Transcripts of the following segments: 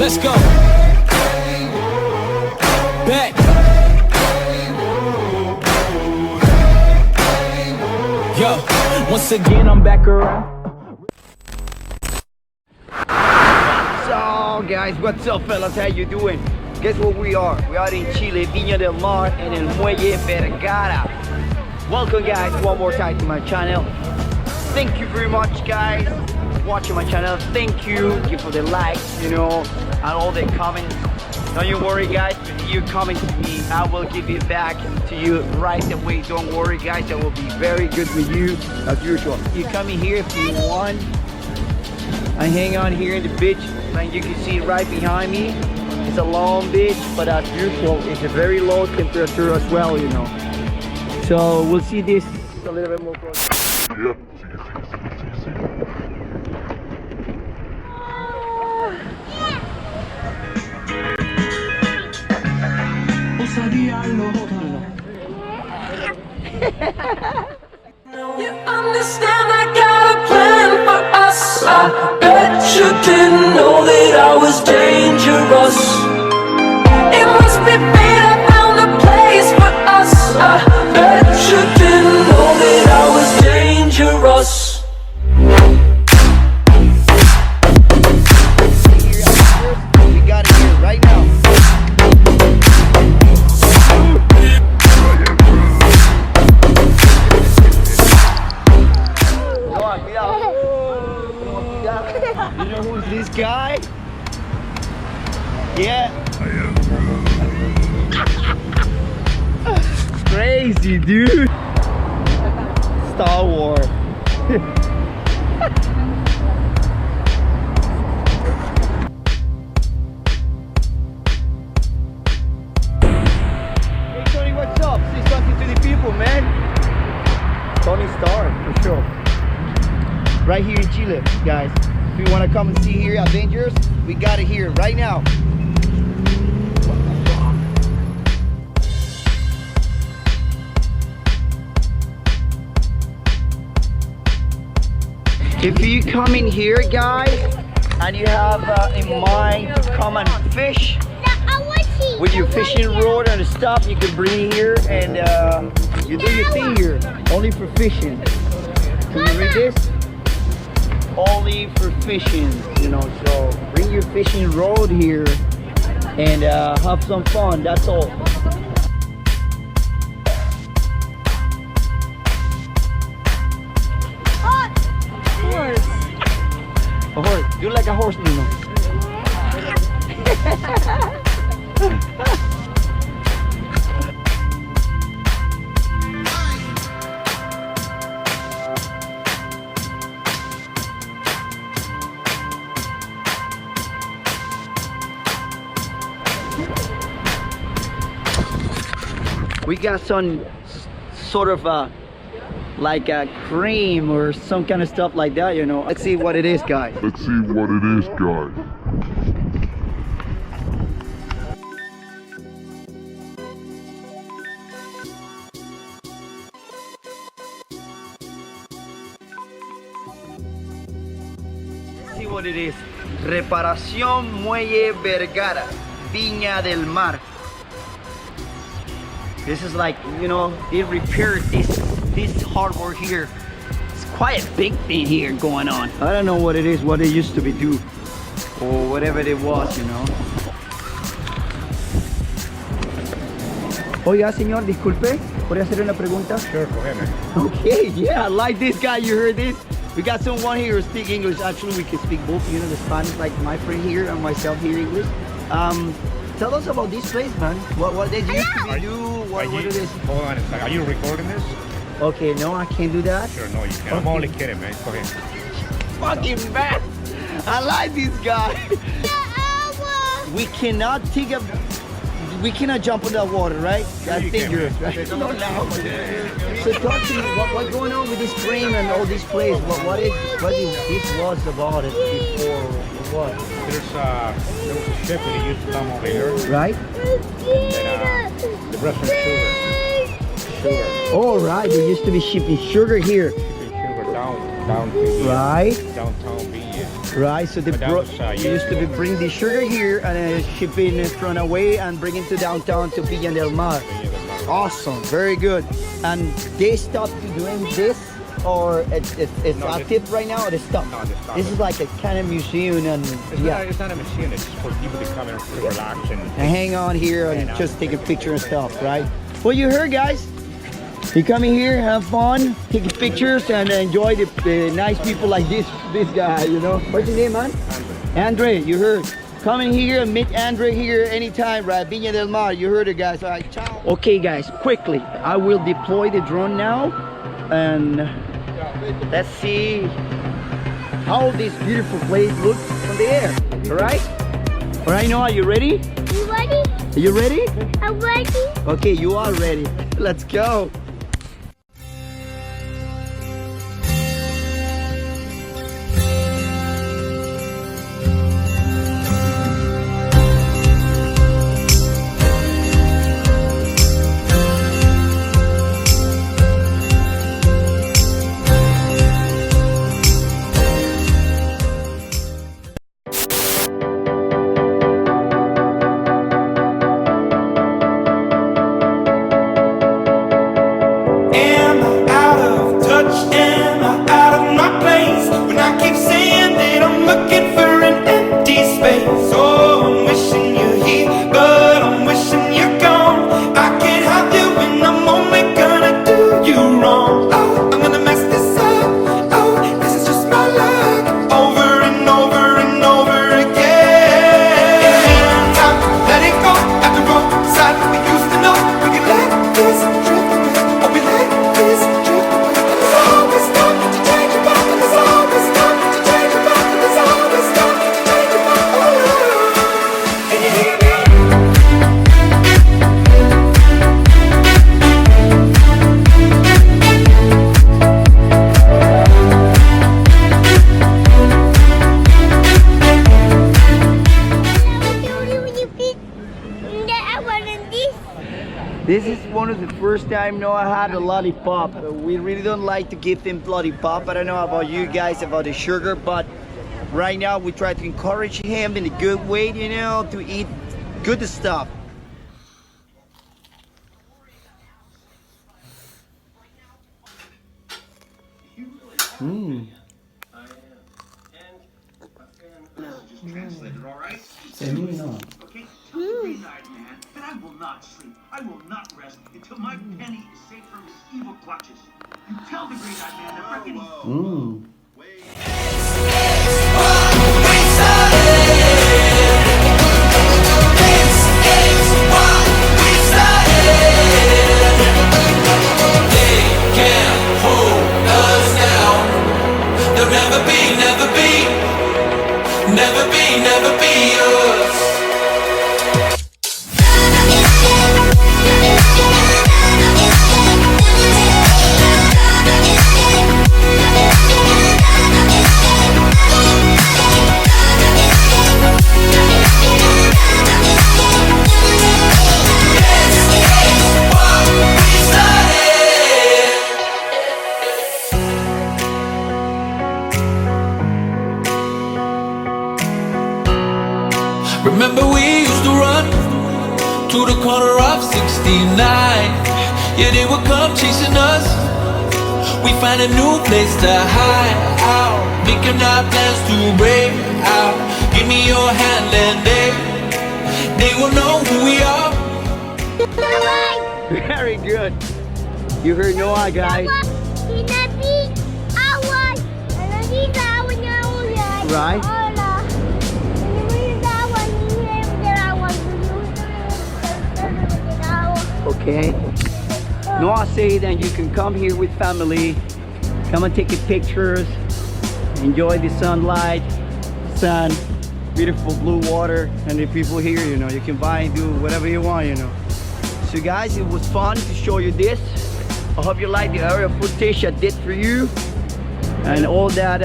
Let's go. Back. Yo, once again I'm back around. So guys, what's up fellas, how you doing? Guess what we are? We are in Chile, Viña Del Mar and el Muelle Vergara. Welcome guys one more time to my channel. Thank you very much guys for watching my channel. Thank you for the likes, you know, and all the comments. Don't you worry guys, if you comment to me, I will give it back to you right away. Don't worry guys, I will be very good with you as usual. You come in here if you want. I hang out here in the beach, and you can see right behind me. It's a long beach, but as usual, it's a very low temperature as well, you know. So we'll see this a little bit more close. Yeah. You understand I got a plan for us. I bet you didn't know that I was dangerous. It must be fate I found a place for us. I bet you didn't know that I was dangerous. We got it here right now. You know who's this guy? Yeah. Crazy, dude. Star Wars. Hey Tony, what's up? Say something to the people, man. Tony Star, for sure. Right here in Chile, guys. If you want to come and see here Avengers, we got it here right now. If you come in here, guys, and you have in mind to come and fish with your fishing rod and stuff, you can bring here and you do your thing here, only for fishing. Can you read this? Only for fishing, you know, so bring your fishing rod here and have some fun, that's all. Horse. A horse. You like a horse, Nino? We got some sort of like a cream or some kind of stuff like that, you know. Let's see what it is, guys. Let's see what it is, guys. Let's see what it is. Reparación Muelle Vergara, Viña del Mar. This is like, you know, they repaired this hardware here. It's quite a big thing here going on. I don't know what it is, what it used to be do, or whatever it was, you know. Oiga, señor, disculpe, ¿podría hacer una pregunta? Sure, go ahead, man. Okay, yeah, I like this guy. You heard this? We got someone here who speak English. Actually, we can speak both, you know, the Spanish, like my friend here and myself here English. Tell us about this place, man. What they used to do, what it is. Hold on a second. Are you recording this? Okay, no, I can't do that. Sure, no, you can't. I'm Okay. only kidding, man. Go ahead. Fucking man. I like this guy. We cannot take a... We cannot jump in that water, right? That's you can, dangerous, man. right? No, no. So talk to me, what's going on with this frame and all this place? What is this was about it before? What? There was a ship that used to come over here. Right? And then the restaurant sugar. Oh, right. They used to be shipping sugar here. Shipping sugar down to the, Right. downtown Viña. Right, so they But that was, used to be bring the sugar here and ship it from away and bring it to downtown to Viña Del Mar. Awesome, very good. And they stopped doing this, or it's No, active right now, or they stopped? No, they stopped. This is like a kind of museum, and It's not a machine, it's just for people to come and to relax and hang on here and just take a picture and stuff, right? Well, you heard, guys. You come in here, have fun, take pictures, and enjoy the nice people like this guy, you know. What's your name, man? Andre, you heard. Come in here and meet Andre here anytime, right? Viña Del Mar, you heard it, guys. All right, ciao. Okay, guys, quickly, I will deploy the drone now, and let's see how this beautiful place looks from the air. All right? All right, Noah, you ready? You ready? Are you ready? I'm ready. Okay, you are ready. Let's go. This is one of the first time Noah had a lollipop. We really don't like to give him lollipop. I don't know about you guys about the sugar, but right now we try to encourage him in a good way, you know, to eat good stuff. Translated, all right? Okay, tell the green-eyed man that I will not sleep. I will not rest until my penny is safe from his evil clutches. You tell the green-eyed man that reckoning. Never be yours. Remember we used to run to the corner of 69. Yeah, they would come chasing us. We find a new place to hide out, making our plans to break out. Give me your hand and they will know who we are. Very good. You heard Noah, guys. Right? Okay. Noah said that you can come here with family, come and take pictures, enjoy the sunlight, sun, beautiful blue water, and the people here, you know, you can buy and do whatever you want, you know. So guys, it was fun to show you this. I hope you like the aerial footage I did for you and all that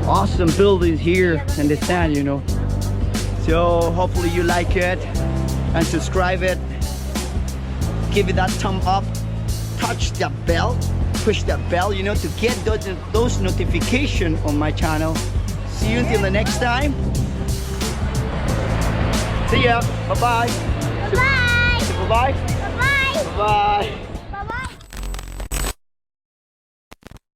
awesome buildings here in the sand, you know. So hopefully you like it and subscribe it. Give it that thumb up, touch the bell push that bell, you know, to get those notifications on my channel. See you until the next time. See ya. Bye-bye. Bye. Bye-bye.